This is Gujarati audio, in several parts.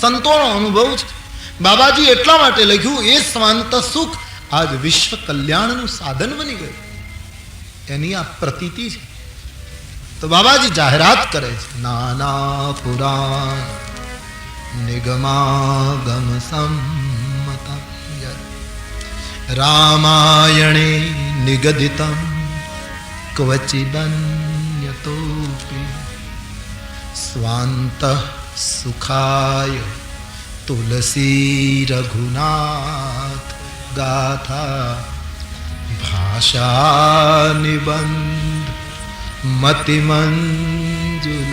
સંતોનો અનુભવ છે. બાબાજી એટલા માટે લખ્યું, એ સ્વાંત સુખ આજ વિશ્વ કલ્યાણનું સાધન બની ગયું, એની આ પ્રતીતિ છે. તો બાબાજી જાહેરાત કરે છે, નાના પુરાણ નિગમાગમ સંમત રામાયણે નિગદિતમ ક્વચિદન્યતોપી સ્વાંત સુખાય તુલસી રઘુનાથ ગાથા ભાષા નિબંધ મતિમંજુલ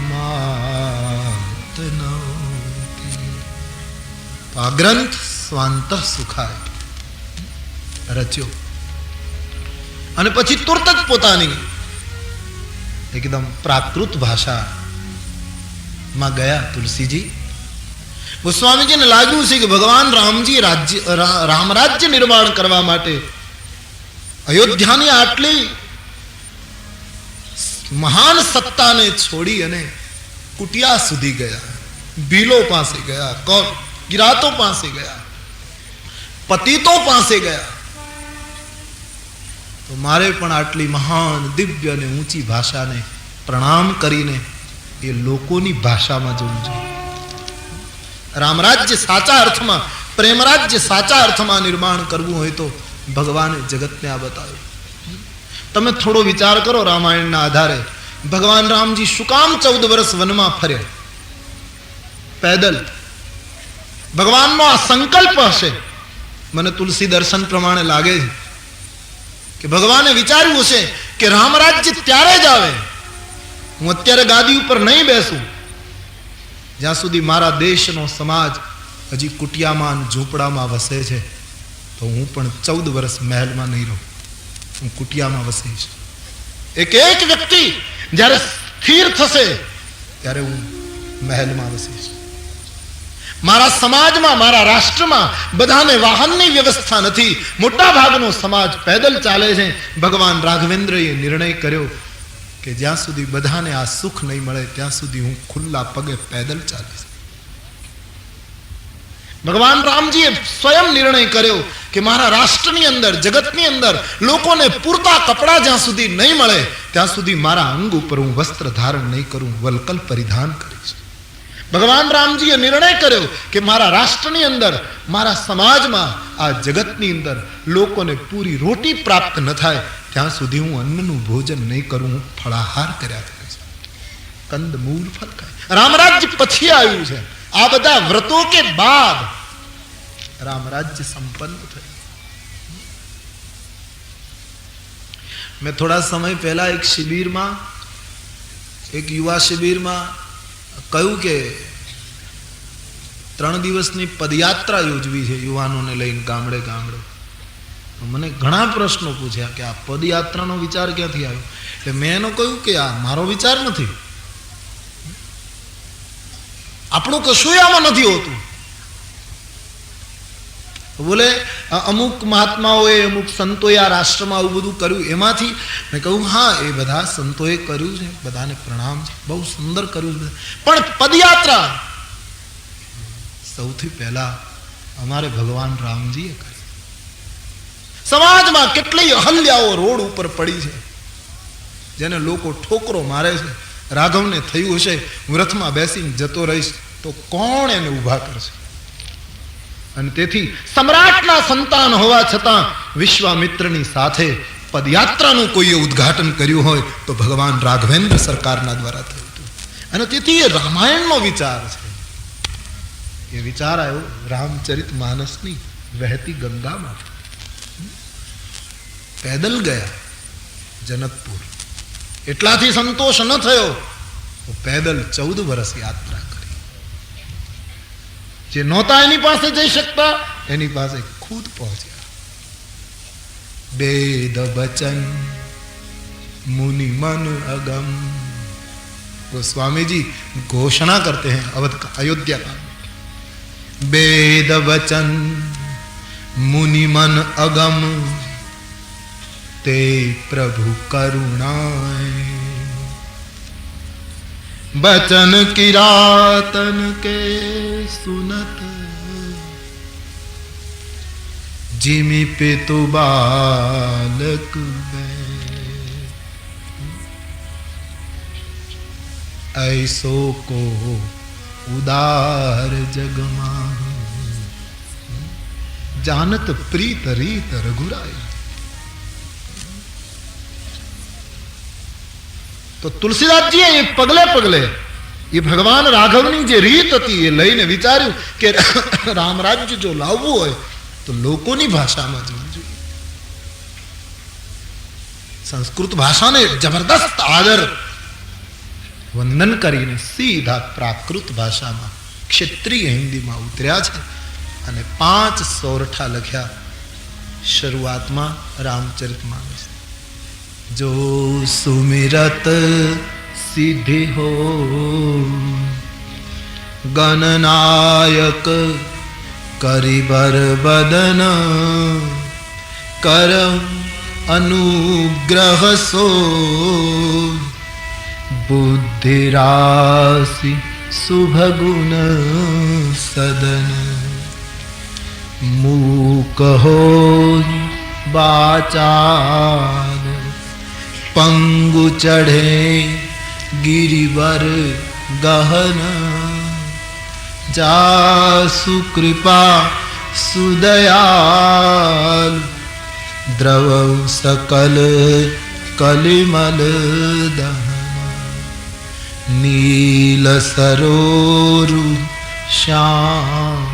માતનોતી. આ ગ્રંથ સ્વાંત સુખાય રચ્યો અને પછી તુરત જ પોતાની એકદમ પ્રાકૃત ભાષામાં ગયા તુલસીજી. ગોસ્વામીજીને લાગ્યું છે કે ભગવાન રામજી રામ રાજ્ય નિર્માણ કરવા માટે અયોધ્યાની આટલી મહાન સત્તાને છોડી અને કુટિયા સુધી ગયા, ભીલો પાસે ગયા, કિરાતો પાસે ગયા, પતિતો પાસે ગયા. તો મારે પણ આટલી મહાન દિવ્ય અને ઊંચી ભાષાને પ્રણામ કરીને એ લોકોની ભાષામાં જવું જોઈએ. રામરાજ્ય સાચા અર્થમાં, પ્રેમ રાજ્ય સાચા અર્થમાં નિર્માણ કરવું હોય તો ભગવાને જગતને આ બતાવ્યું. તમે થોડો વિચાર કરો રામાયણના આધારે, ભગવાન રામજી શું કામ 14 વર્ષ વનમાં ફર્યા પેદલ? ભગવાનનો આ સંકલ્પ હશે. મને તુલસી દર્શન પ્રમાણે લાગે છે કે ભગવાને વિચાર્યું હશે કે રામરાજ્ય ત્યારે જ આવે, હું અત્યારે ગાદી ઉપર નહીં બેસું જ્યાં સુધી મારા દેશનો સમાજ હજી કુટિયામાં ઝૂંપડામાં વસે છે. તો હું પણ 14 વર્ષ મહેલમાં નહીં રહું, હું કુટિયામાં વસીશ. એક એક વ્યક્તિ જ્યારે સ્થિર થશે ત્યારે હું મહેલમાં વસીશ. મારા સમાજમાં, મારા રાષ્ટ્રમાં બધાને વાહનની વ્યવસ્થા નથી, મોટા ભાગનો સમાજ પેદલ ચાલે છે. ભગવાન રાઘવેન્દ્રએ નિર્ણય કર્યો કે જ્યાં સુધી બધાને આ સુખ નહીં મળે ત્યાં સુધી હું ખુલ્લા પગે પેદલ ચાલીશ. ભગવાન રામજીએ સ્વયં નિર્ણય કર્યો કે મારા રાષ્ટ્રની અંદર, જગતની અંદર લોકોને પૂરતા કપડા જ્યાં સુધી નહીં મળે ત્યાં સુધી મારા અંગ ઉપર હું વસ્ત્ર ધારણ નહીં કરું, વલકલ પરિધાન કરીશ. ભગવાન રામજીએ નિર્ણય કર્યો કે મારા રાષ્ટ્રની અંદર, મારા સમાજમાં, આ જગતની અંદર લોકોને પૂરી રોટી પ્રાપ્ત ન થાય ત્યાં સુધી હું અન્નનું ભોજન નહીં કરું, હું ફળાહાર કર્યા કરીશ, કંદ મૂળ ફળ ખાય. રામરાજ્ય પછી આવ્યું છે. આ બધા વ્રતો કે બાદ રામરાજ્ય સંપન્ન થયું. મેં થોડા સમય પહેલા એક શિબિરમાં, એક યુવા શિબિરમાં કહ્યું કે 3 દિવસની પદયાત્રા યોજવી છે યુવાનોને લઈને ગામડે ગામડે. મને ઘણા પ્રશ્નો પૂછ્યા કે આ પદયાત્રાનો વિચાર ક્યાંથી આવ્યો? એટલે મેં એનો કહ્યું કે આ મારો વિચાર નથી, આપણું કશું આમાં નથી હોતું. બોલે અમુક મહાત્માઓએ, અમુક સંતોએ આ રાષ્ટ્રમાં આવું બધું કર્યું, એમાંથી મેં કહ્યું હા, એ બધા સંતોએ કર્યું છે, બધાને પ્રણામ છે, બહુ સુંદર કર્યું છે. પણ પદયાત્રા સૌથી પહેલા અમારે ભગવાન રામજીએ કરી. સમાજમાં કેટલી અહલ્યાઓ રોડ ઉપર પડી છે જેને લોકો ઠોકરો મારે છે. રાઘવને થયું હશે વ્રથમાં બેસીને જતો રહીશ તો કોણ એને ઊભા કરશે? અને તેથી સમ્રાટના સંતાન હોવા છતાં વિશ્વામિત્રની સાથે પદયાત્રાનું કોઈએ ઉદ્ઘાટન કર્યું હોય તો ભગવાન રાઘવેન્દ્ર સરકારના દ્વારા થયું હતું. અને તેથી એ રામાયણનો વિચાર છે. એ વિચાર આવ્યો રામચરિત માનસની વહેતી ગંગામાં. પેદલ ગયા જનકપુર. એટલાથી સંતોષ ન થયો તો પેદલ 14 વર્ષ યાત્રા કરી. જે નહોતા એની પાસે જઈ શકતા એની પાસે ખુદ પહોંચ્યા. વેદ વચન मुनि मन अगम। गोस्वामी जी घोषणा करते हैं अवध का अयोध्या का, वेद वचन मुनि मन अगम ते प्रभु करुणाए। बचन किरातन के सुनत, जिमि पितु बालक ऐसो को उदार जगमा, जानत प्रीत रीत रघुराई। तो तुलसीदास जी ये पगले पगले ये भगवान राघवनी जे રીત હતી એ લઈને વિચાર્યું કે રામ રાજ્ય જો લાવવું હોય તો લોકોની ભાષામાં જવું જોઈએ। સંસ્કૃત ભાષાને જબરદસ્ત આદર વંદન કરીને સીધા પ્રાકૃત ભાષામાં ક્ષેત્રીય હિન્દીમાં ઉતર્યા છે અને 5 સોરઠા લખ્યા શરૂઆતમાં રામચરિતમાનસ। जो सुमिरत सिद्धि हो गणनायक करिबर बदन, कर अनुग्रह सो बुद्धि राशि शुभ गुण सदन। मूक हो बाचार पंगु चढ़े गिरिवर गहन, जासु कृपा सुदयाल द्रव सकल कलिमल दहन। नील सरोरु श्याम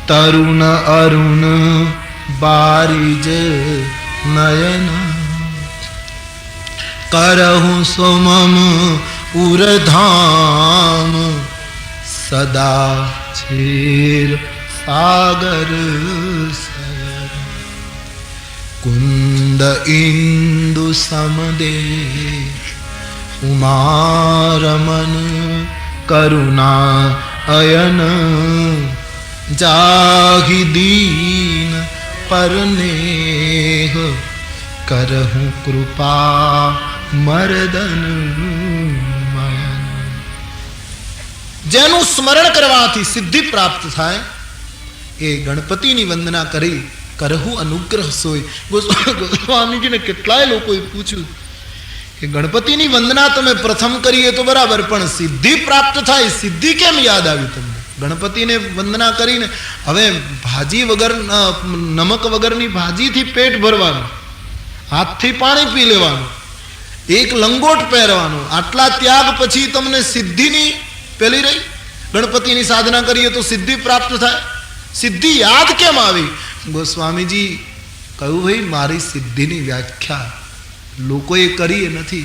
तरुण अरुण बारिज नयन, करहु सोमम उरधाम सदा क्षीर सागर सर। कुंद इंदु समदे उमारमन, करुणा अयन जाहि दीन परनेह, करहु कृपा मर्दन मयन। जेनु स्मरण करवाथी सिद्धि प्राप्त थाय ए गणपतिनी वंदना करी करहु अनुग्रह सोय। गोस्वामी जी ने કેટલાય લોકોએ પૂછ્યું કે ગણપતિની વંદના તમે પ્રથમ કરીએ તો બરાબર, પણ સિદ્ધિ પ્રાપ્ત થાય સિદ્ધિ કેમ યાદ આવી તમને? ગણપતિને વંદના કરીને હવે ભાજી વગર નમક વગરની ભાજીથી પેટ ભરવાનું, હાથથી પાણી પી લેવાનું, એક લંગોટ પહેરવાનો, આટલા ત્યાગ પછી તમને સિદ્ધિની પેલી રહી? ગણપતિની સાધના કરીએ તો સિદ્ધિ પ્રાપ્ત થાય, સિદ્ધિ યાદ કેમ આવી? ગોસ્વામીજી કહ્યું ભાઈ મારી સિદ્ધિની વ્યાખ્યા લોકોએ કરી નથી,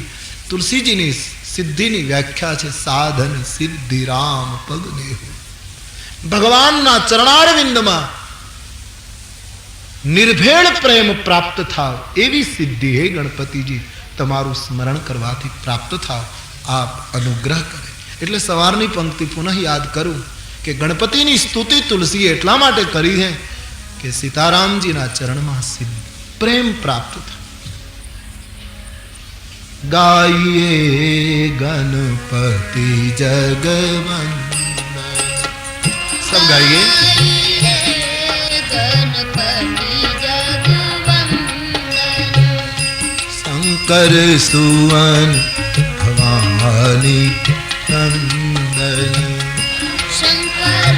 તુલસીજીની સિદ્ધિની વ્યાખ્યા છે સાધન સિદ્ધિ રામ પગ દેહો। ભગવાનના ચરણારવિંદમાં निर्भेड़ प्रेम प्राप्त थाव एवी सिद्धि है गणपति जी तमारू स्मरण करवाथी प्राप्त थाव। आप अनुग्रह करे एटले सवारनी पंक्ति पुनः याद करूं कि गणपति नी स्तुति तुलसी एटला माटे करी है कि सीताराम जी ना चरण में सिद्ध प्रेम प्राप्त था। गाइए गणपति जगवंदन, सब गाइए शंकर सुवन भवानी नंदन, शंकर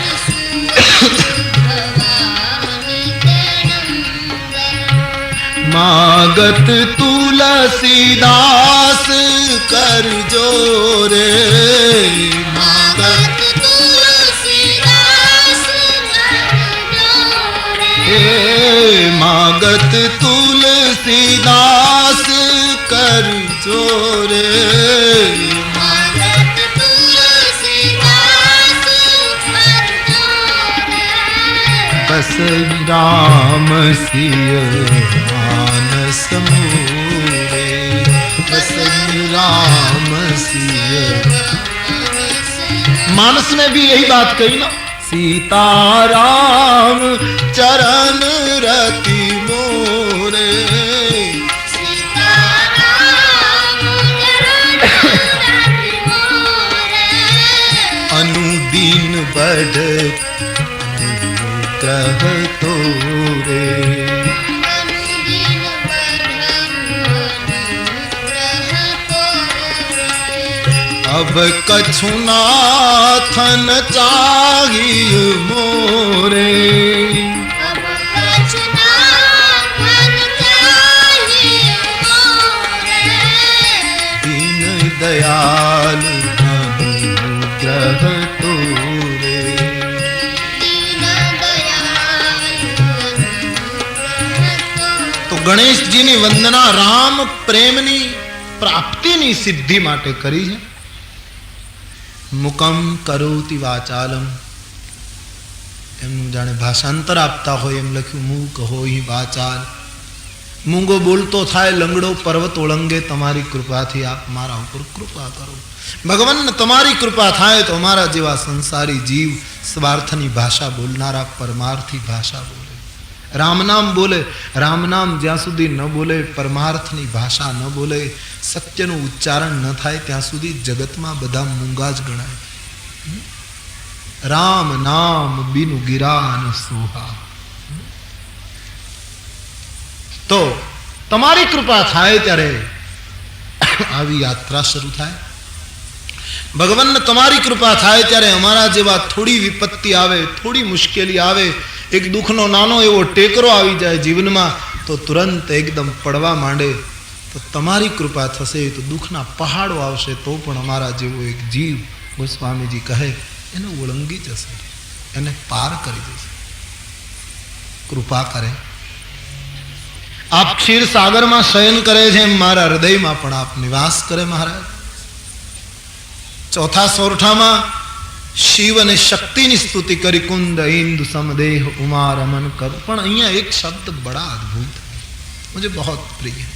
भवानी नंदन। मागत तुलसीदास कर जोरे, मागत तुलसीदास कर जोरे, मागत तुलसीदास कर जोरे, मागत तुलसीदास कर जोरे। बस राम सिय मानस मोरे, बस राम सिय मानस में भी यही बात कही ना, सीताराम चरण रति मोरे, सीताराम चरण रति मोरे। अनुदीन बढ़ अनुग्रह तोरे अनुदीन अनुग्रह तोरे अब कछु नाथन चाहिए मोरे अब कछु नाथन चाहिए मोरे दीन दयाल अनुग्रह तोरे दीन दयाल अनुग्रह तोरे તો ગણેશજીની વંદના રામ પ્રેમની પ્રાપ્તિની સિદ્ધિ માટે કરી છે. મુકમ કરોતિ વાચાલમ એમનું જાણે ભાષાંતર આપતા હોય એમ લખ્યું મૂક હોય વાચાલ મૂંગો બોલતો થાય લંગડો પર્વત ઓળંગે તમારી કૃપાથી આપ મારા ઉપર કૃપા કરો. ભગવાન તમારી કૃપા થાય તો અમારા જેવા સંસારી જીવ સ્વાર્થની ભાષા બોલનારા પરમાર્થી ભાષા બોલે. રામ નામ બોલે. રામ નામ જ્યાં સુધી ન બોલે પરમાર્થની ભાષા ન બોલે સત્યનું ઉચ્ચારણ ન થાય ત્યાં સુધી જગતમાં બધા મૂંગા જ ગણાય. રામ નામ બિનુ ગિરાન સુહા. તો તમારી કૃપા થાય ત્યારે આવી યાત્રા શરૂ થાય. ભગવાનને તમારી કૃપા થાય ત્યારે અમારા જેવા થોડી વિપત્તિ આવે થોડી મુશ્કેલી આવે એક દુઃખનો નાનો એવો ટેકરો આવી જાય જીવનમાં તો તુરંત એકદમ પડવા માંડે તો તમારી કૃપા થશે તો દુઃખના પહાડો આવશે તો પણ અમારા જેવો એક જીવ ગોસ્વામીજી કહે એને ઓળંગી જશે એને પાર કરી જશે. કૃપા કરે. આપ ક્ષીર સાગરમાં શયન કરે છે એમ મારા હૃદયમાં પણ આપ નિવાસ કરે મહારાજ. ચોથા સોરઠામાં શિવ અને શક્તિની સ્તુતિ કરી કુંદ ઇન્દુ સમદેહ ઉમા રમન કર. પણ અહીંયા એક શબ્દ બડા અદ્ભુત મુझे बहुत प्रिय है.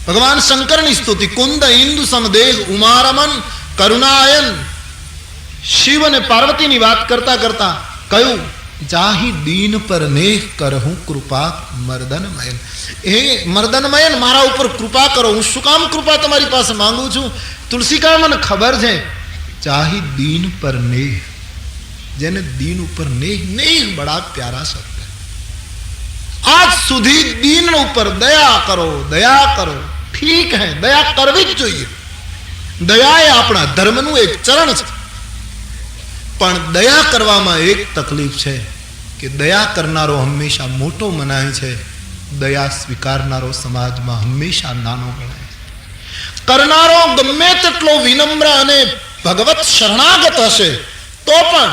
भगवान शंकરની સ્તુતિ કુંદ ઇન્દુ સમદેહ ઉમા રમન કરુણાયન. શિવ અને પાર્વતીની વાત કરતા કરતા કયું જાહી દીન પર નેહ કરહું કૃપા મર્દનમયન. હે મર્દનમયન મારા ઉપર કૃપા કરો. હું શું કામ કૃપા તમારી પાસે માંગુ છું? તુલસીકા મને ખબર છે ચાહી દીન પર નેહ જેને દીન ઉપર નેહ નેહ બડા પ્યારા શબ્દ આજ સુધી દીન ઉપર દયા કરો દયા કરો. ઠીક હે દયા કરવી જ જોઈએ. દયા એ આપણા ધર્મનું એક ચરણ છે. પણ દયા કરવામાં એક તકલીફ છે કે દયા કરનારો હંમેશા મોટો મનાય છે દયા સ્વીકારનારો સમાજમાં હંમેશા નાનો ગણાય છે. કરનારો ગમે તેટલો વિનમ્ર અને ભગવત શરણાગત હશે તો પણ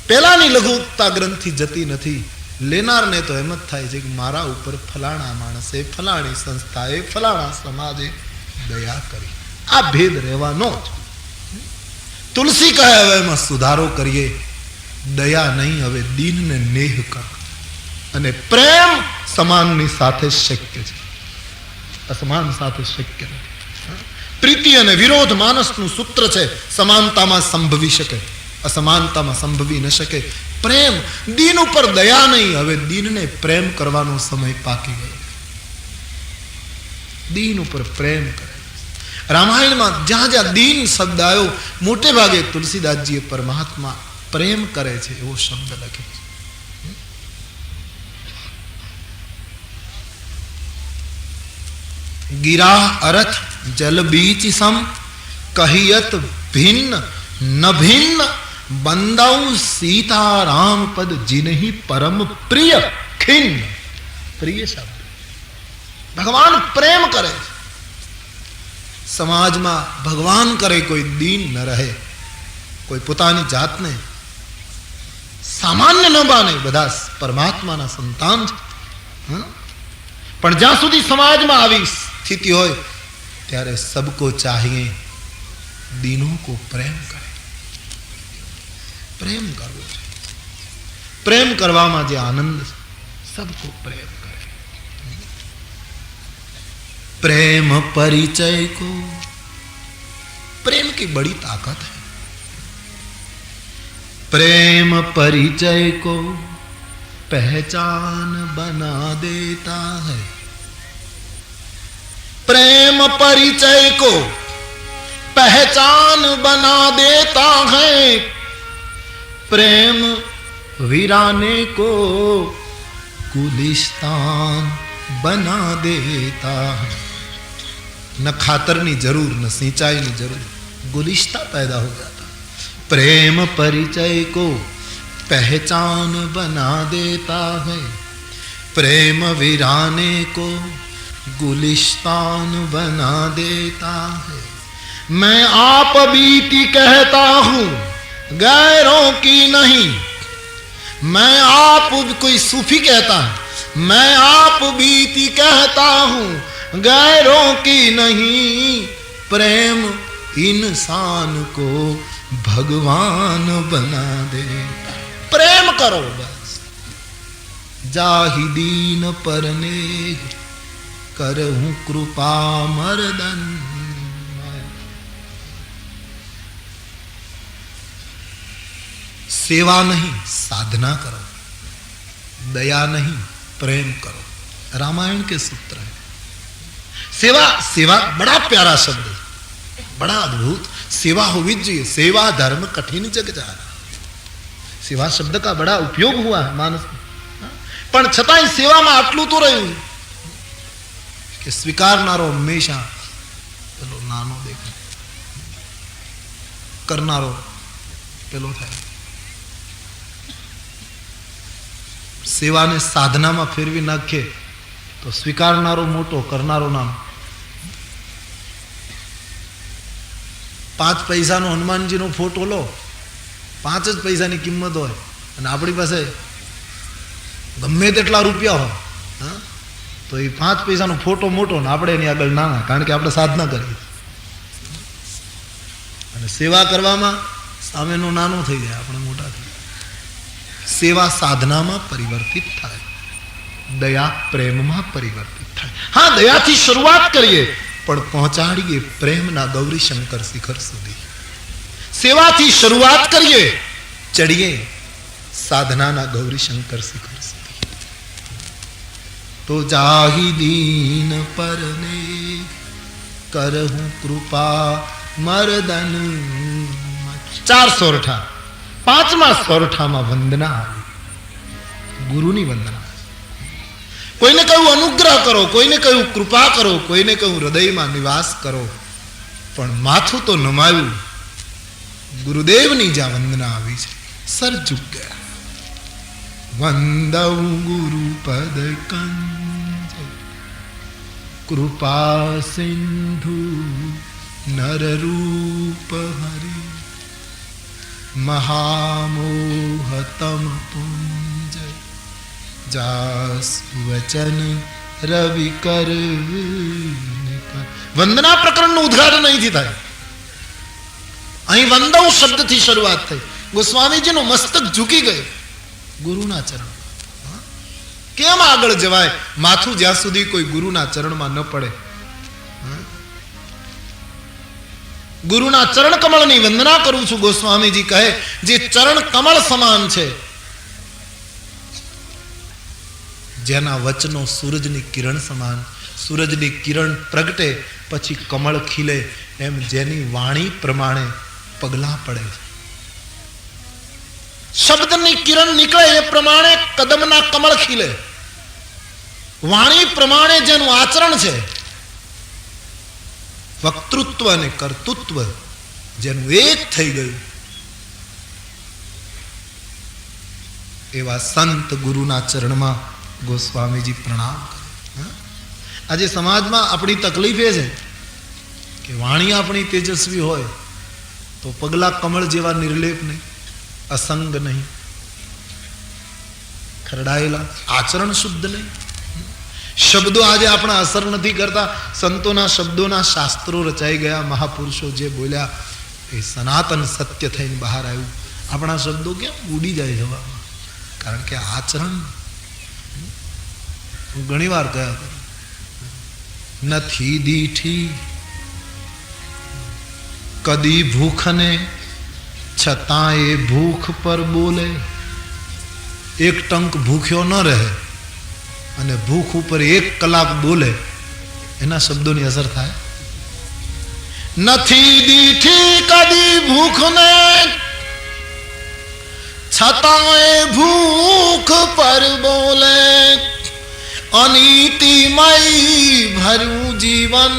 પેલાની લઘુતા ગ્રંથિ જતી નથી. લેનારને તો એમ જ થાય છે કે મારા ઉપર ફલાણા માણસે ફલાણી સંસ્થાએ ફલાણા સમાજે દયા કરી. આ ભેદ રહેવાનો જ. તુલસી કહે હવે એમાં સુધારો કરીએ. દયા નહીં હવે દીનને નેહ કર. અને પ્રેમ સમાનની સાથે શક્ય છે અસમાન સાથે શક્ય નથી. પ્રીતિ અને વિરોધ માનસનું સૂત્ર છે. સમાનતામાં સંભવી શકે અસમાનતામાં સંભવી ન શકે. પ્રેમ દીન ઉપર દયા નહીં હવે દીનને પ્રેમ કરવાનો સમય પાકી ગયો. દીન ઉપર પ્રેમ કરે. રામાયણમાં જ્યાં જ્યાં દીન શબ્દ આવ્યો મોટે ભાગે તુલસીદાસજીએ પરમાત્મા પ્રેમ કરે છે એવો શબ્દ લખ્યો છે. ગિરા અરથ જલ બીચ સમ કહિયત ભિન્ન ન ભિન્ન બંદૌ સીતારામ પદ જીનહી પરમ પ્રિય ખિન્ન. પ્રિય શબ્દ. ભગવાન પ્રેમ કરે છે. સમાજમાં ભગવાન કરે કોઈ દીન ન રહે. કોઈ પોતાની જાતને સામાન્ય ન માને. બધા પરમાત્માના સંતાન છે. પણ જ્યાં સુધી સમાજમાં આવી સ્થિતિ હોય ત્યારે સબકો ચાહીએ દીનों को પ્રેમ કરે. પ્રેમ કરવો છે. પ્રેમ કરવામાં જે આનંદ છે સબકો પ્રેમ કરે. प्रेम परिचय को प्रेम की बड़ी ताकत है. प्रेम परिचय को पहचान बना देता है. प्रेम परिचय को पहचान बना देता है, प्रेम वीराने को गुलिस्तान बना देता है। न खातरनी जरूर न सिंचाईनी जरूर, गुलिस्ता पैदा हो जाता। प्रेम परिचय को पहचान बना देता है, प्रेम वीराने को गुलिस्तान बना देता है। मैं आप बीती कहता हूं गैरों की नहीं, मैं आप, कोई सूफी कहता है, मैं आप बीती कहता हूं गैरों की नहीं, प्रेम इंसान को भगवान बना देता। प्रेम करो बस, जाहिदीन परने करहूं कृपा मर्दन। सेवा नहीं साधना करो, दया नहीं प्रेम करो। रामायण के सूत्र है। सेवा, सेवा बड़ा प्यारा शब्द है, बड़ा अद्भुत। सेवा होवी चाहिए। सेवा धर्म कठिन जग जाना। सेवा शब्द का बड़ा उपयोग हुआ है मानस में, पण छतांय सेवामां आटલું તો રહ્યું કે સ્વીકારનારો હંમેશા પેલો નાનો દેખાય, કરનારો પેલો થાય। સેવાને સાધનામાં ફેરવી નાખે તો સ્વીકારનારો મોટો, કરનારો નાનો। 5 પૈસાનો હનુમાનજીનો ફોટો લો, 5 જ પૈસાની કિંમત હોય અને આપણી પાસે ગમે તેટલા રૂપિયા હોય, હા, તો એ 5 પૈસાનો ફોટો મોટો ને આપણે એની આગળ નાના, કારણ કે આપણે સાધના કરીએ। અને સેવા કરવામાં સામેનો નાનો થઈ જાય, આપણે મોટા થઈ જાય। સેવા સાધનામાં પરિવર્તિત થાય, દયા પ્રેમમાં પરિવર્તિત થાય। હા, દયાથી શરૂઆત કરીએ પણ પહોંચાડીએ પ્રેમના ગૌરી શંકર શિખર સુધી। સેવાથી શરૂઆત કરીએ, ચડીએ સાધનાના ગૌરી શંકર શિખર સુધી। તો જાહિદીન પરને કરહું કૃપા મર્દન। 4 સોરઠા, 5મા સોરઠામાં વંદના આવી, ગુરુની વંદના। કોઈને કહ્યું અનુગ્રહ કરો, કોઈને કહ્યું કૃપા કરો, કોઈને કહ્યું હૃદયમાં નિવાસ કરો, પણ માથું તો નમાવ્યું ગુરુદેવની જ્યાં વંદના આવી છે, સર ઝુક ગયા। વંદઉ ગુરુ પદ કંજ કૃપા સિંધુ નર રૂપ હરિ, महामोहतम पुंज जास वचन रवि कर। वंदना प्रकरण उद्घाटन नहीं थी थाय, अहीं वंदौ शब्द थी शुरुआत थई। गोस्वामीजी नु मस्तक झुकी गए गुरुना चरण। केम आगळ जवाय? माथुं ज्यां सुधी कोई गुरुना चरणमां न पड़े। गुरुना चरण कमळनी वंदना करूं छुं। गोस्वामीजी कहे जे चरण कमळ समान छे, जेना वचनो सूरजनी किरण समान, सूरजनी किरण प्रगटे पछी कमळ खिले, एम जेनी वाणी प्रमाणे पगला पड़े। शब्दनी किरण निकळे ए प्रमाणे कदमना कमळ खिले। वाणी प्रमाणे जेनु आचरण छे, वक्तृत्व ने कर्तृत्व जेनु एक थई गयुं, एवा संत गुरुना चरणमां गोस्वामीजी प्रणाम करे। आज समाज में अपनी तकलीफ ए छे कि वाणी अपनी तेजस्वी होय तो पगला कमल जेवा निर्लेप नहीं, असंग नहीं, खरडायेला, आचरण शुद्ध नहीं। शब्दों आज अपना असर नहीं करता। संतों शब्दों शास्त्रों रचाई गया, महापुरुषों जे बोल्या ए सनातन सत्य थईने बहार आव्युं। अपना शब्दों क्या उड़ी जाए हवा, कारण के आचरण घणी वार कह्या नथी दीठी कदी भूख ने छतां ए भूख पर बोले। एक टंक भूख्यो न रहे અને ભૂખ ઉપર 1 કલાક બોલે, એના શબ્દોની અસર થાય? નથી દીઠી કદી ભૂખને, છતાંય ભૂખ પર બોલે. અનીતિમય ભર્યું જીવન,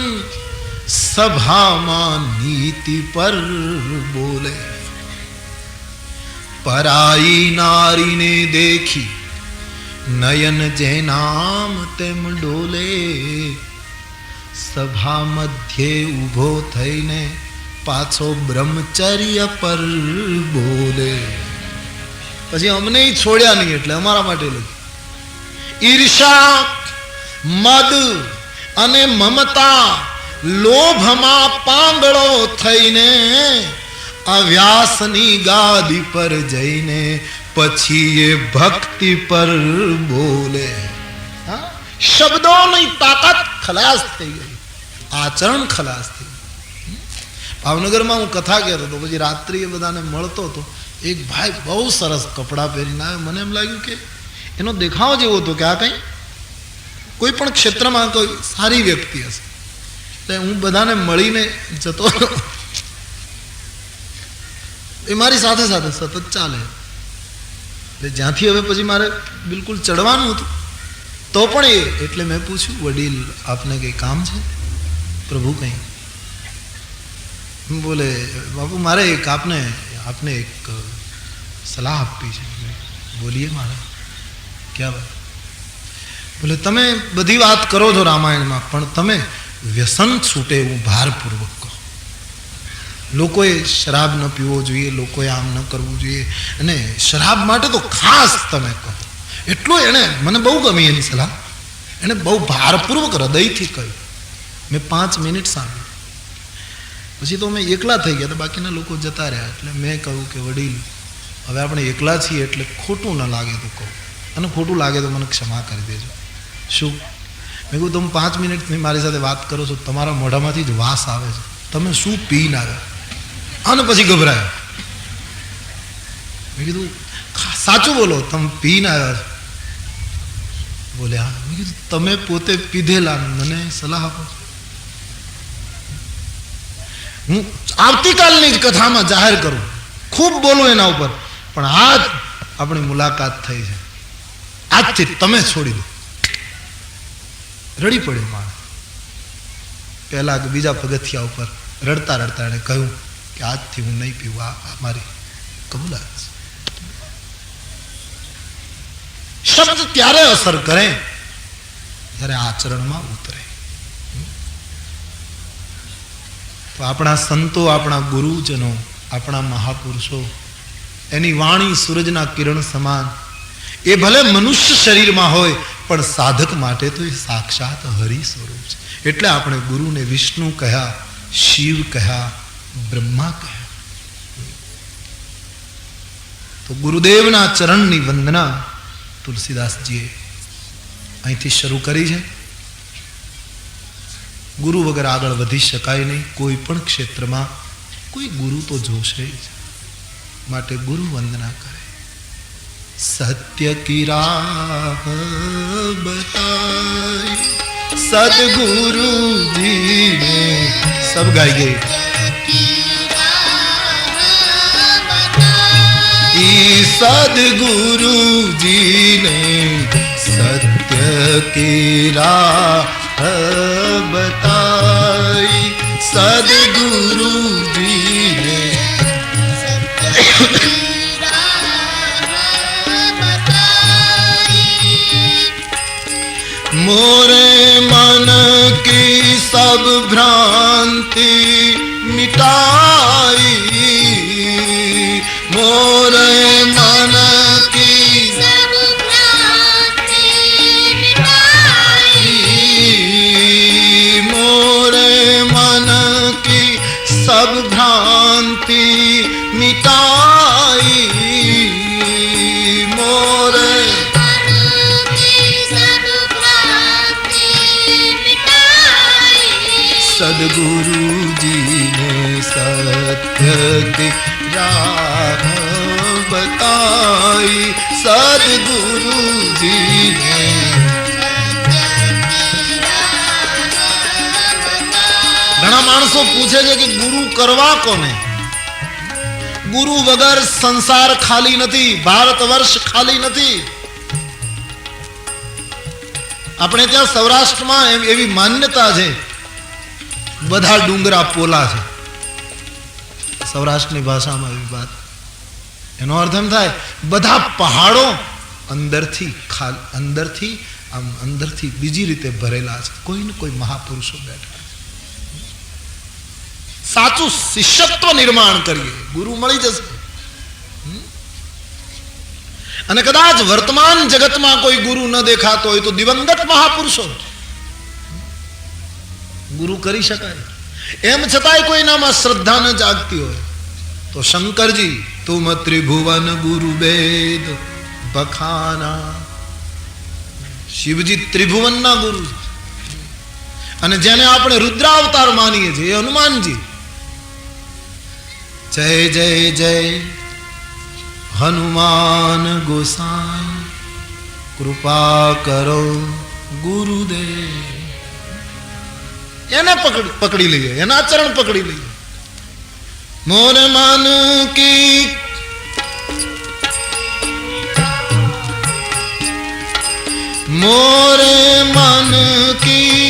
સભામાં નીતિ પર બોલે. પરાઈ નારીને દેખી નયન જેનામ તેમ ડોલે. સભા મધ્યે ઊભો થઈને પાછો બ્રહ્મચર્ય પર બોલે. પછી અમને છોડ્યા નહીં એટલે અમારા માટે લખ્યું. ઈર્ષા, મદ અને મમતા લોભમાં પાંગળો થઈને અવ્યાસની ગાદી પર જઈને પછી એ ભક્તિ પર બોલે. શબ્દોની તાકાત ખલાસ થઈ ગઈ, આચરણ ખલાસ થઈ ગયું. ભાવનગરમાં હું કથા કહેતો હતો, પછી રાત્રિએ બધાને મળતો હતો. એક ભાઈ બહુ સરસ કપડાં પહેરીને આવ્યો. મને એમ લાગ્યું કે એનો દેખાવ જેવો હતો કે આ કંઈ કોઈ પણ ક્ષેત્રમાં કોઈ સારી વ્યક્તિ હશે. એટલે હું બધાને મળીને જતો હતો. એ મારી સાથે સાથે સતત ચાલે. એટલે જ્યાંથી હવે પછી મારે બિલકુલ ચડવાનું હતું તો પણ એટલે મેં પૂછ્યું, વડીલ આપને કંઈ કામ છે? પ્રભુ કંઈ? બોલે, બાપુ મારે એક આપને એક સલાહ આપવી છે. બોલીએ મારે. ક્યાં વાત? બોલે, તમે બધી વાત કરો છો રામાયણમાં, પણ તમે વ્યસન છૂટે એવું ભારપૂર્વક કહો. લોકોએ શરાબ ન પીવો જોઈએ, લોકોએ આમ ન કરવું જોઈએ, અને શરાબ માટે તો ખાસ તમે કહો. એટલું એણે મને બહુ ગમી એની સલાહ. એણે બહુ ભારપૂર્વક હૃદયથી કહ્યું. મેં 5 મિનિટ સાંભળ્યું. પછી તો અમે એકલા થઈ ગયા, તો બાકીના લોકો જતા રહ્યા. એટલે મેં કહ્યું કે વડીલ, હવે આપણે એકલા છીએ એટલે ખોટું ન લાગે તો કહું, અને ખોટું લાગે તો મને ક્ષમા કરી દેજો. શું? મેં કહ્યું, તમે 5 મિનિટની મારી સાથે વાત કરો છો, તમારા મોઢામાંથી જ વાસ આવે છે, તમે શું પીને આવ્યા? અને પછી ગભરાયો. મેં કીધું, સાચું બોલો, તમે પીને આવ્યા છો? બોલે, હા. મેં કીધું, તમે પોતે પીધેલા મને સલાહ આપો. હું આવતીકાલની જ કથામાં જાહેર કરું, ખૂબ બોલું એના ઉપર, પણ આજ આપણી મુલાકાત થઈ છે, આજથી તમે છોડી દો. રડી પડ્યો માણસ. પહેલા બીજા પગથિયા ઉપર રડતા રડતા એણે કહ્યું કે આજથી હું નહીં પીવું, આ મારી કબૂલાત છે. શબ્દ ત્યારે અસર કરે ત્યારે આચરણમાં ઉતરે. તો આપણા સંતો, આપણા ગુરુજનો, આપણા મહાપુરુષો, એની વાણી સૂરજના કિરણ સમાન. એ ભલે મનુષ્ય શરીરમાં હોય, પણ સાધક માટે તો એ સાક્ષાત હરિ સ્વરૂપ છે. એટલે આપણે ગુરુને વિષ્ણુ કહ્યા, શિવ કહ્યા, બ્રહ્મા કહ્યા. તો ગુરુદેવના ચરણની વંદના તુલસીદાસજીએ અહીંથી શરૂ કરી છે. ગુરુ વગર આગળ વધી શકાય નહીં. કોઈ પણ ક્ષેત્રમાં કોઈ ગુરુ તો જોશે જ, માટે ગુરુ વંદના કરે. સત્ય કી રાહ બતાઈ સદગુરુજી ને, સબ ગાઈ ગઈ. સદગુરુજી ને સત્ય કી રાહ બતાઈ, સદગુરુજી ને मोरे मन की सब भ्रांति मिटाई, मोरे मन की सब भ्रांति मिटाई, मोरे मन की सब भ्रांति मिटाई, मोरे सदगुरु जी ने सत्य की राह बताई, सदगुरु जी ने ઘણા માણસો પૂછે છે કે ગુરુ કરવા કોને? ગુરુ વગર સંસાર ખાલી નથી, ભારત વર્ષ ખાલી નથી. આપણે ત્યાં સૌરાષ્ટ્રમાં એવી માન્યતા છે, બધા ડુંગરા પોલા છે. સૌરાષ્ટ્રની ભાષામાં એવી વાત, એનો અર્થ એમ થાય બધા પહાડો અંદરથી બીજી રીતે ભરેલા છે. કોઈ ને કોઈ મહાપુરુષો બેઠા. સાચું શિષ્યત્વ નિર્માણ કરીએ, ગુરુ મળી જશે. અને કદાચ વર્તમાન જગતમાં કોઈ ગુરુ ન દેખાતો હોય તો દિવંગત મહાપુરુષો ગુરુ કરી શકાય. એમ છતાંય કોઈનામાં શ્રદ્ધા ન જાગતી હોય તો શંકરજી તુમ ત્રિભુવન ગુરુ વેદ બખાના. શિવજી ત્રિભુવનના ગુરુ છે. અને જેને આપણે રુદ્રાવતાર માનીએ છીએ એ હનુમાનજી. જય જય જય હનુમાન ગોસાઈ કૃપા કરો ગુરુદેવ. એને પકડી લઈએ, એના ચરણ પકડી લઈએ. મોર મન કી મોરે મન કી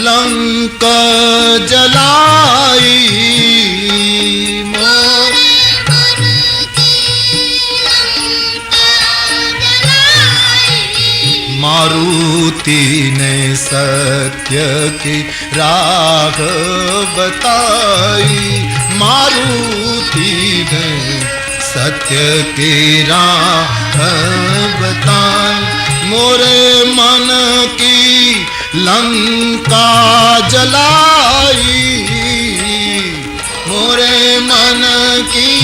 લંકા જલાઈ. મોરે मन की लंका जलाई मारुति ने सत्य की राह बताई. मारुति ने सत्य की राह बताई. मोरे मन की लंका जलाई. मोरे मन की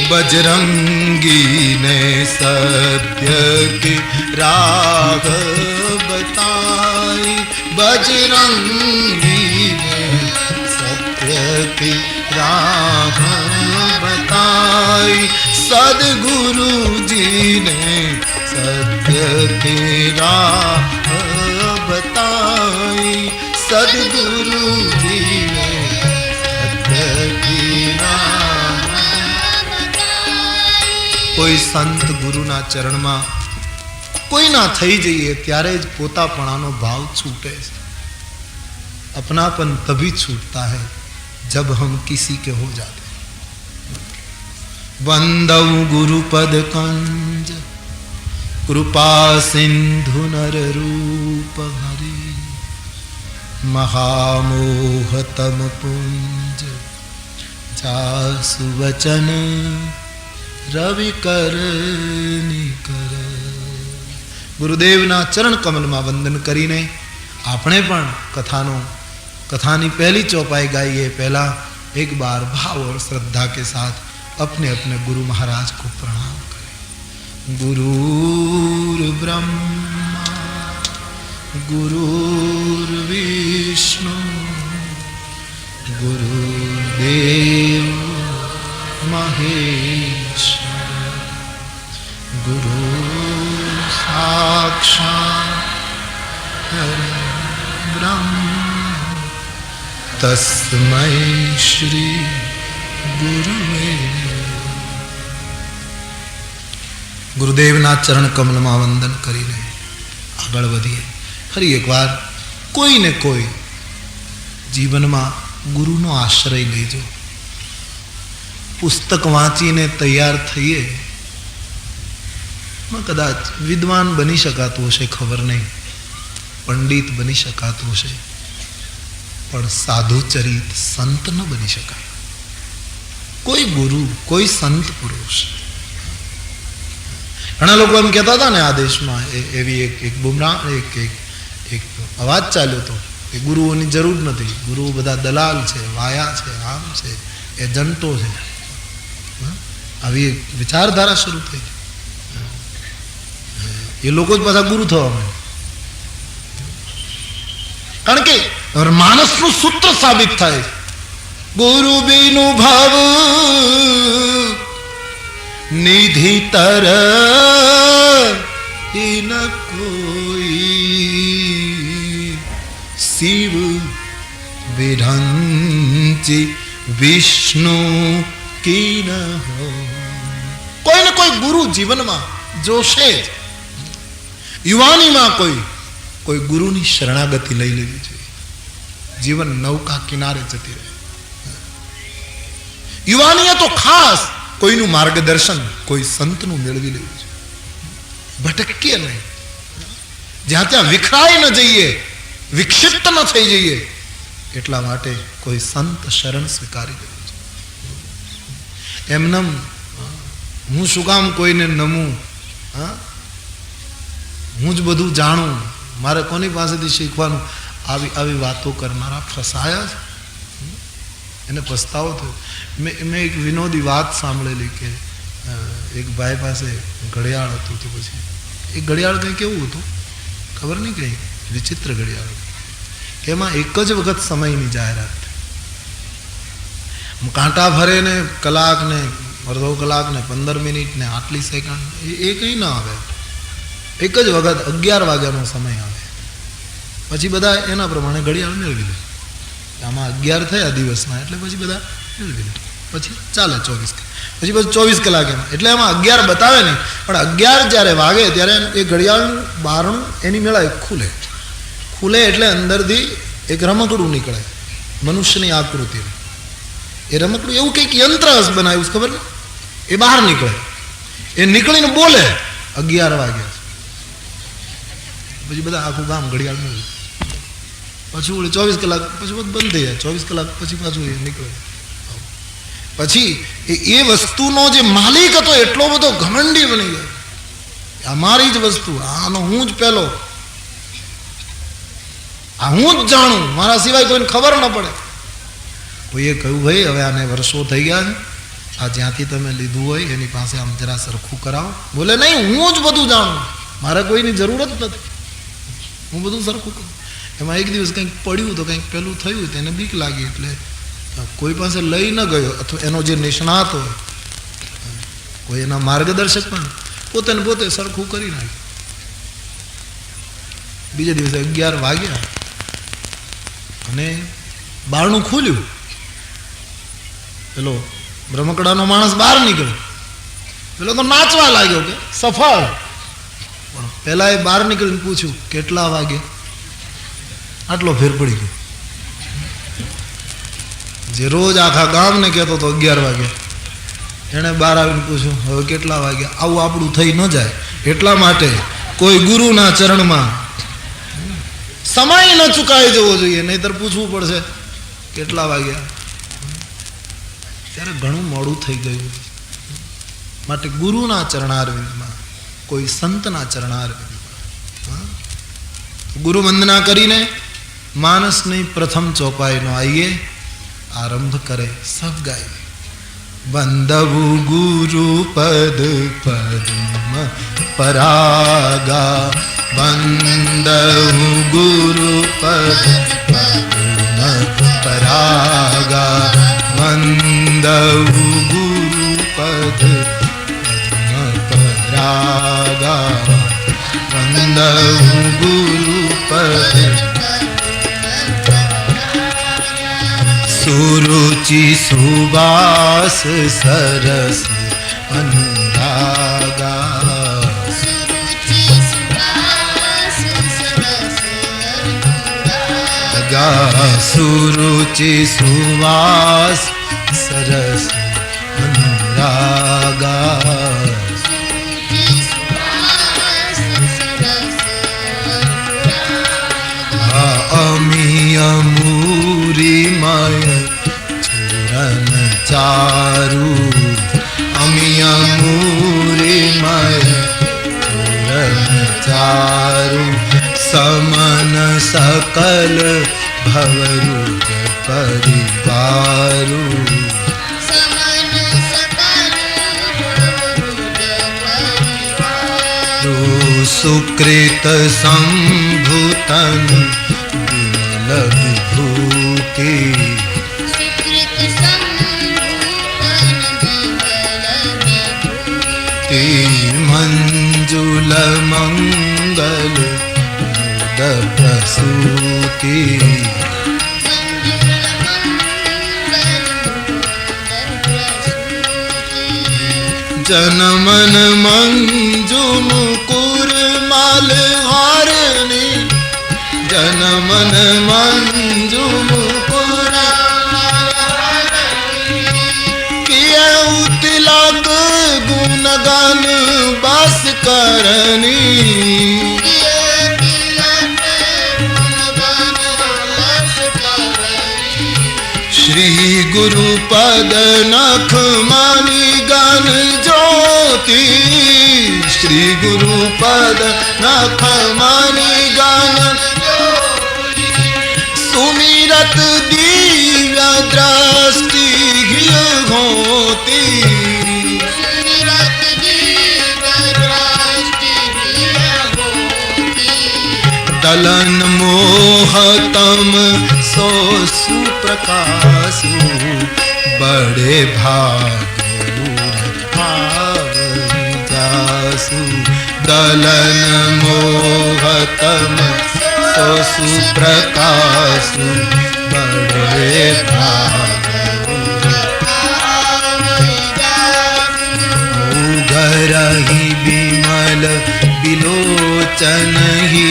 बजरंगी ने सत्य की राह बताई. बजरंगी ने सत्य की राह बताई. सदगुरु जी ने सत्य की राह बताई. सदगुरु जी ने सत्य की राह. કોઈ સંત ગુરુના ચરણમાં કોઈના થઈ જઈએ ત્યારે જ પોતાપણાનો ભાવ છૂટે છે. अपनापन तभी छूटता है जब हम किसी के हो जाते हैं. वंदौ गुरुपद कंज कृपा सिंधु नर रूप हरि. महामोहतम पुंज जासु वचन रवि कर निकर. ગુરુદેવના ચરણ કમલમાં વંદન કરીને આપણે પણ कथानी पहली चौपाई गाई है. पहला एक बार भाव और श्रद्धा के साथ अपने अपने गुरु महाराज को प्रणाम करें. गुरुर ब्रह्मा गुरुर विष्णु गुरुदेव महेश्वर. गुरु साक्षात् ब्रह्म तस्मै श्री गुरुवे. ગુરુદેવના ચરણ કમલમાં વંદન કરીને આગળ વધીએ. ફરી એકવાર કોઈને કોઈ જીવનમાં ગુરુનો આશ્રય લેજો. પુસ્તક વાંચીને તૈયાર થઈએ, કદાચ વિદ્વાન બની શકાતું હશે, ખબર નહીં, પંડિત બની શકાતું હશે, પણ સાધુ ચરિત સંત ન બની શકાય. કોઈ ગુરુ, કોઈ સંત પુરુષ. ઘણા લોકો એમ કહેતા હતા ને આ દેશમાં, એવી એક બુમરાહ એક અવાજ ચાલ્યો હતો કે ગુરુઓની જરૂર નથી, ગુરુઓ બધા દલાલ છે, વાયા છે, આમ છે, એજન્ટો છે. આવી એક વિચારધારા શરૂ થઈ. એ લોકો જ પાછા ગુરુ થવા માંડે. કારણ કે માનસનું સૂત્ર સાબિત થાય. ગુરુ બિનુ ભવ નિધિ તર ન કોઈ. વિરંચી વિષ્ણુ કીન હો. કોઈ ને કોઈ ગુરુ જીવનમાં જોશે જ. યુવાનીમાં કોઈ ગુરુની શરણાગતિ લઈ લેવી જોઈએ. જીવન નૌકા કિનારે જતી રહે. યુવાનીએ તો ખાસ કોઈનું માર્ગદર્શન, કોઈ સંતનું મેળવી લેવું છે. ભટકીએ નહીં. જ્યાં ત્યાં વિખરાઈ ન જઈએ, વિક્ષિપ્ત ન થઈ જઈએ, એટલા માટે કોઈ સંત શરણ સ્વીકારી લેવું છે. એમનેમ હું શું કામ કોઈને નમું? હું જ બધું જાણું, મારે કોની પાસેથી શીખવાનું? આવી વાતો કરનારા ફસાયા છે. એને પસ્તાવો થયો. મેં એક વિનોદી વાત સાંભળેલી કે એક ભાઈ પાસે ઘડિયાળ હતું, તો પછી એ ઘડિયાળ કંઈ કેવું હતું ખબર નહીં, કંઈ વિચિત્ર ઘડિયાળ. એમાં એક જ વખત સમયની જાહેરાત થઈ. કાંટા ફરે ને કલાક ને અડધો કલાક ને 15 મિનિટ ને આટલી સેકન્ડ એ કંઈ ના આવે. એક જ વખત 11 વાગ્યાનો સમય આવે. પછી બધા એના પ્રમાણે ઘડિયાળ મેળવી લે. આમાં 11 થયા દિવસના, એટલે પછી બધા મેળવી લે. પછી ચાલે 24 પછી 24 કલાક એમાં, એટલે એમાં 11 બતાવે નહીં, પણ 11 જ્યારે વાગે ત્યારે એ ઘડિયાળનું બારણું એની મેળાએ ખુલે એટલે અંદરથી એક રમકડું નીકળે મનુષ્યની આકૃતિનું. એ રમકડું એવું કંઈક યંત્ર બનાવ્યું છે ખબર ને, એ બહાર નીકળે. એ નીકળીને બોલે 11 વાગ્યા. પછી બધા આખું ગામ ઘડિયાળ મેળવે. પછી 24 કલાક પછી બધું બંધ થઈ જાય. 24 કલાક પછી પાછું એ નીકળે. પછી એ વસ્તુનો જે માલિક હતો એટલો બધો ઘમંડી બની ગયો, આ મારી જ વસ્તુ, આનો હું જ પહેલો, આ હું જ જાણું, મારા સિવાય કોઈને ખબર ન પડે. કોઈએ કહ્યું ભાઈ હવે આને વર્ષો થઈ ગયા છે, આ જ્યાંથી તમે લીધું હોય એની પાસે આમ જરા સરખું કરાવો. બોલે નહીં, હું જ બધું જાણું, મારે કોઈની જરૂર જ નથી, હું બધું સરખું કરું. એમાં એક દિવસ કંઈક પડ્યું તો કંઈક પેલું થયું, તેને બીક લાગી, એટલે કોઈ પાસે લઈ ન ગયો, અથવા એનો જે નિષ્ણાત હોય, કોઈ એના માર્ગદર્શક પણ પોતે ને પોતે સરખું કરી નાખ્યું. બીજે દિવસે 11 વાગ્યા અને બારણું ખોલ્યું. પેલો રમકડાનો માણસ બહાર નીકળ્યો. પેલો તો નાચવા લાગ્યો કે સફળ. પણ પેલા એ બહાર નીકળીને પૂછ્યું કેટલા વાગે? આટલો ફેર પડી ગયો. જે રોજ આખા ગામને કહેતો હતો 11 વાગે, એણે બહાર આવીને પૂછ્યું હવે કેટલા વાગ્યા? આવું આપણું થઈ ન જાય, એટલા માટે કોઈ ગુરુના ચરણમાં સમય ન ચૂકાઈ જવો જોઈએ, નહીતર પૂછવું પડશે કેટલા વાગ્યા. ત્યારે ઘણું મોડું થઈ ગયું. માટે ગુરુના ચરણારવિંદમાં, કોઈ સંતના ચરણારવિંદમાં ગુરુ વંદના કરીને માનસની પ્રથમ ચોપાઈનો આઈએ આરંભ કરે, સબ ગાય. વંદવુ ગુરુ પદ પદ્મ પરાગા, વંદવુ ગુરુ પદ પદ્મ પરાગા, વંદવુ ગુરુ પદ પદ્મ પરાગા, વંદવુ ગુરુ પદ. સુરુચિ સુવાસ સરસ અનુરાગા, સુરુચિ સુવાસ સરસ અનુરાગા, અમી અમૂરિમય ચૂરન ચારુ, અમી અમૂરિમય ચૂરન ચારુ, સમન સકલ ભવરુજ પરિવારુ, સુકૃત સંભૂતન વિમલ વિભૂતિ, મંજુલ મંગલ મુદ પ્રસૂતિ, जन मन मंजू मुकुर मालहारनी जन मन मंजू मुकुर किया तिलक गुण गान बस करनी श्री गुरु पद नख मानी गान ज्योति श्री गुरु पद नख मानी गान सुमिरत दिव्य दृष्टि होती दलन मोहतम सो सुप्रकाशु बड़े भाग जासु दलन मोहतम सो सुप्रकाशु बड़े भाग गरही विमल बिलोचन ही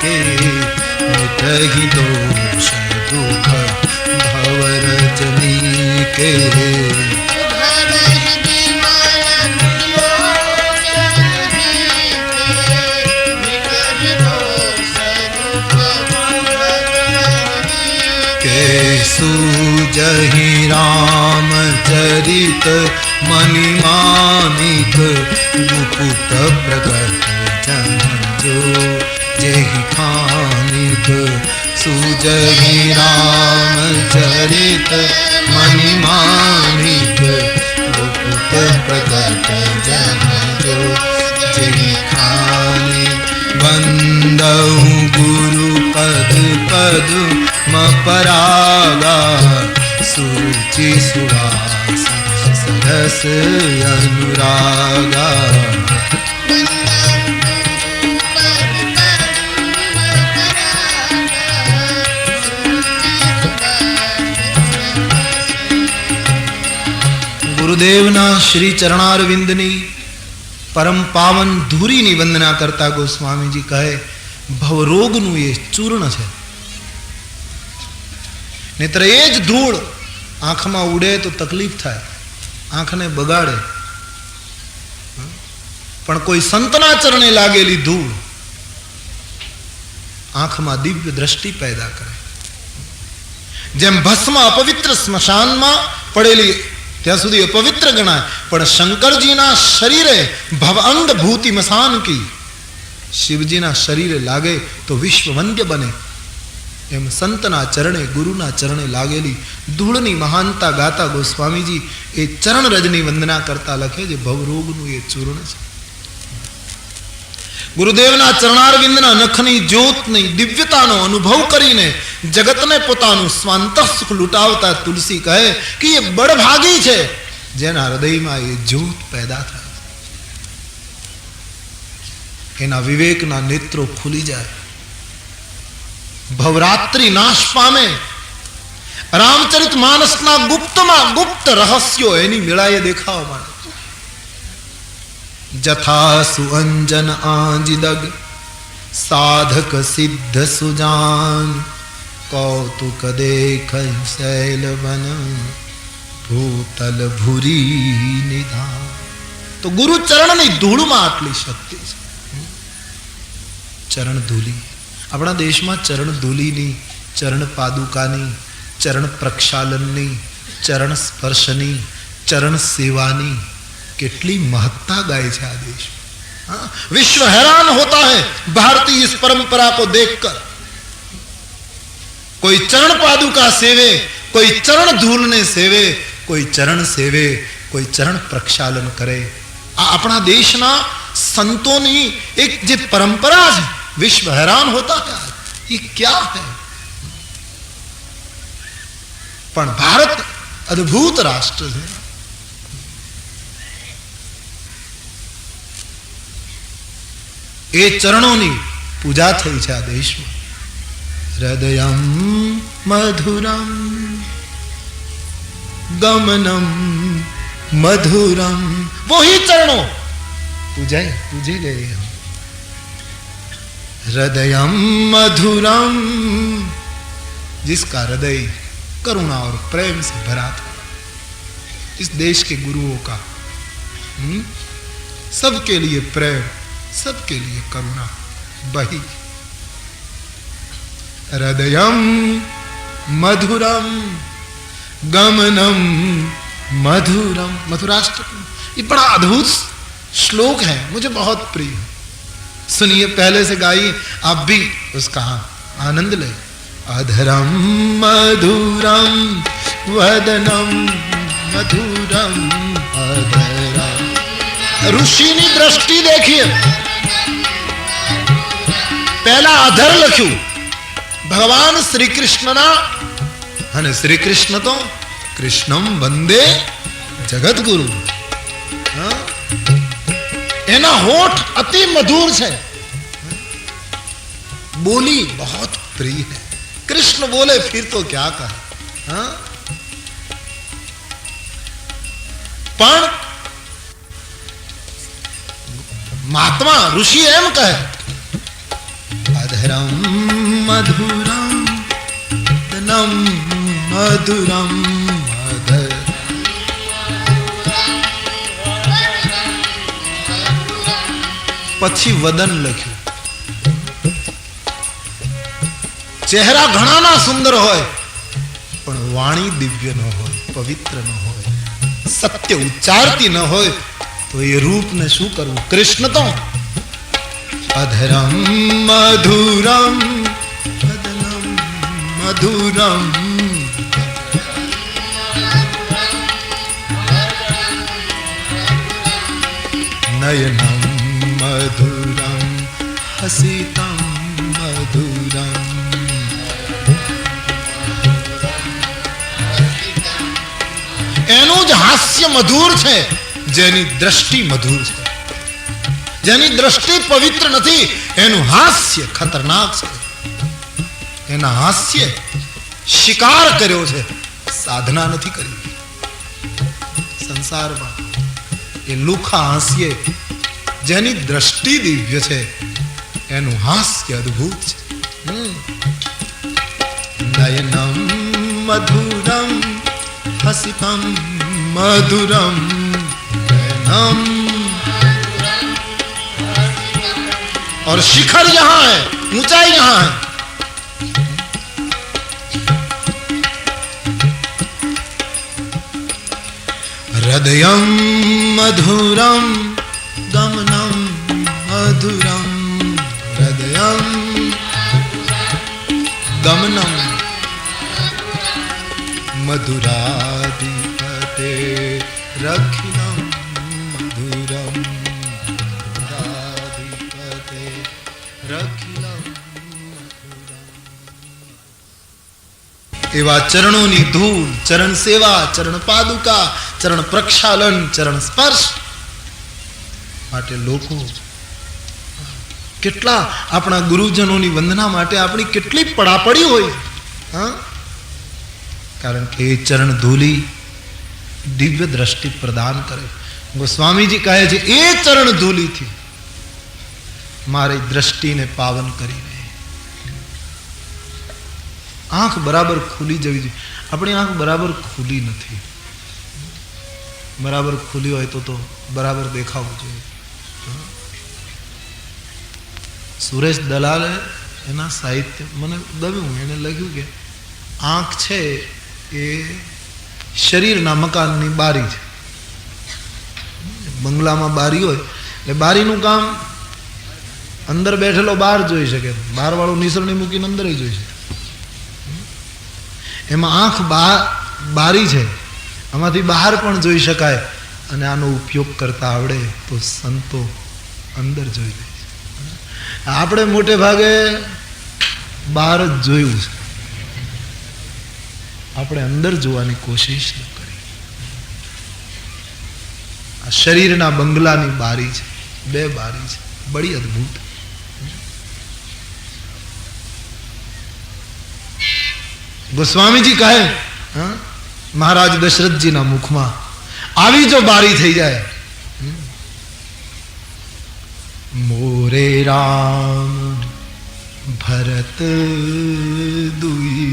के मिटहि दोष दुख भवरजनी के सूजहि राम चरित मणि मानिक मुकुट प्रगट जन जो जेहि खानिक सूजहि राम चरित मणि मानिक मुकुट प्रगट जन जो जेहि खानिक बंदऊ गुरु पद पद परागा सुरुचि सुवास सरस अनुरागा गुरुदेवना श्री चरणारविंदनी परम पावन धूरीनी वंदना करता गोस्वामी जी कहे भवरोगनु ये चूर्ण है नहींतर ए ज धूल आंख में उड़े तो तकलीफ थाय आंख ने बगाड़े पण कोई संतना चरणे लागेली धूल आंख में दिव्य दृष्टि पैदा करे जेम भस्म अपवित्र स्मशान में पड़ेली त्या सुधी अपवित्र गणाय पण शंकरजी ना शरीरे भवअंग भूति मसान की शिवजी ना शरीरे लागे तो विश्व वंद्य बने एम संतना चरणे गुरुना चरणे लागेली धूळनी महानता गाता गोस्वामी जी ए चरण रजनी वंदना करता लखे जे भवरोगनु ये चूर्ण छे गुरुदेवना चरणारविंदना नखनी ज्योतनी दिव्यतानो अनुभव करीने जगतने पोतानुं स्वांतः सुख लूटावता तुलसी कहे कि ये बड़भागी छे जेना हृदयमां ये ज्योत पैदा थाय एना विवेकना नेत्रो खुली जाए भवरात्रि नाश पामे रामचरित मानस ना गुप्त में गुप्त रहस्यो एनी मेळाए देखावा माने जथा सुअंजन आंजिदग साधक सिद्ध सुजान कौतुक देख शैल बन भूतल भूरी निधान तो गुरु चरण नी धूल में आटली शक्ति चरण धूली अपना देश में चरण धूली चरण पादुकानी चरण प्रक्षालननी चरण स्पर्शनी चरण सेवानी कितनी महत्ता गाय है आदेश विश्व हैरान होता है भारतीय इस परंपरा को देखकर कोई चरण पादुका सेवे कोई चरण धूलने सेवे कोई चरण सेवे कोई चरण प्रक्षालन करे अपना देश ना संतों ने एक जो परंपरा है विश्व हैरान होता है ये क्या है पण भारत अद्भुत राष्ट्र है ए चरणों की पूजा थई है आ देश में हृदयम मधुरम गमनम मधुरम, वो ही चरणों पूजे गए हम। हृदयम मधुरम, जिसका हृदय करुणा और प्रेम से भरा था। इस देश के गुरुओं का सबके लिए प्रेम, सबके लिए करुणा बही। हृदयम मधुरम गमनम मधुरम, मथुराष्टकम। ये बड़ा अद्भुत श्लोक है, मुझे बहुत प्रिय है। सुनिए, पहले से गाइए, आप भी उसका आनंद ले। अधरम मधुरम वदनम मधुरम अधरम। ऋषि ની દ્રષ્ટિ देखिए, पहला अधर લખ્યું ભગવાન શ્રી કૃષ્ણના, અને શ્રી કૃષ્ણ તો કૃષ્ણમ વંદે જગતગુરુ। એના હોઠ અતિ મધુર છે, बोली बहुत प्रिय है। कृष्ण बोले फिर तो क्या कहे। पण महात्मा ऋषि एम कहे, अधरम मधुरम वदनम मधुरम अधर। પછી વદન લખ્યું। ચહેરા ઘણાના સુંદર હોય, પણ વાણી દિવ્ય ન હોય, પવિત્ર ન હોય, સત્ય ઉચ્ચારતી ન હોય, તો એ રૂપને શું કરવું? કૃષ્ણ તો અધરમ મધુરમ વદનમ મધુરમ નયનમ મધુરમ હસિતમ મધુરમ। એનું જ હાસ્ય મધુર છે, જેની દ્રષ્ટિ મધુર છે। જેની દ્રષ્ટિ પવિત્ર નથી, એનું હાસ્ય ખતરનાક છે। એના હાસ્ય શિકાર કર્યો છે, સાધના નથી કરી। સંસારમાં એ લુખા હાસ્ય, જેની દ્રષ્ટિ દિવ્ય છે, એનું હાસ્ય અદ્ભુત છે। નયનમ મધુરમ हसितम मधुरम नयनम। और शिखर यहां है, ऊंचाई यहां है। हृदयम मधुरम गमनम मधुरम, हृदयम गमनम मधुराधिपते रखिलम मधुरम, मधुराधिपते रखिलम मधुरम। एवा चरणोनी धूल, चरण सेवा, चरण पादुका, चरण प्रक्षालन, चरण स्पर्श માટે લોકો કેટલા આપણા ગુરુજનોની વંદના માટે આપણી કેટલી પડાપડી હોય। कारण के चरण धूली दिव्य दृष्टि प्रदान करे। गोस्वामी जी कहे छे, ए चरण धूली थी मारी दृष्टि ने पावन करी रहे। आंख बराबर खुली जवी જોઈએ। अपनी आंख बराबर खुली नहीं, बराबर खुली हो तो बराबर देखाव જોઈએ। सुरेश दलाले एना साहित्य मने गम्યું। एने लख्યું કે आंख छे એ શરીરના મકાનની બારી છે। બંગલામાં બારી હોય એટલે બારીનું કામ અંદર બેઠેલો બહાર જોઈ શકે, બહારવાળો નિસરણી મૂકીને અંદર જોઈ શકે। એમાં આંખ બારી છે, આમાંથી બહાર પણ જોઈ શકાય, અને આનો ઉપયોગ કરતા આવડે તો સંતો અંદર જોઈ લે છે। આપણે મોટે ભાગે બહાર જ જોયું છે, આપણે અંદર જોવાની કોશિશ ન કરી। આ શરીરના બંગલાની બારી છે, બે બારી છે, બડી અદ્ભુત। गोस्वामी जी कहे महाराज दशरथ जी ना मुख में આવી જો બારી થઈ જાય, मोरे राम भरत दुई